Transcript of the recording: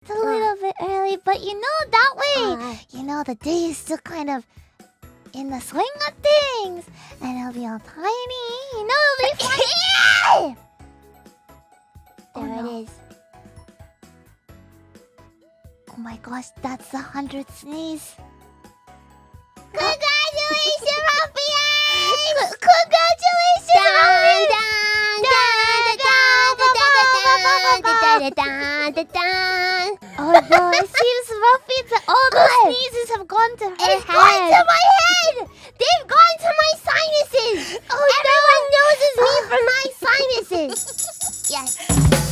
It's a little bit early, but that way, the day is still kind of in the swing of things. And it'll be all tiny. It'll be funny. There it is. Oh my gosh, that's the 100th sneeze. Congratulations, Ruffians! Congratulations, Oh no, it seems Ruffians that all those sneezes have gone to her head. It's gone to my head! They've gone to my sinuses! Oh, everyone knows it's me from my sinuses! Yes.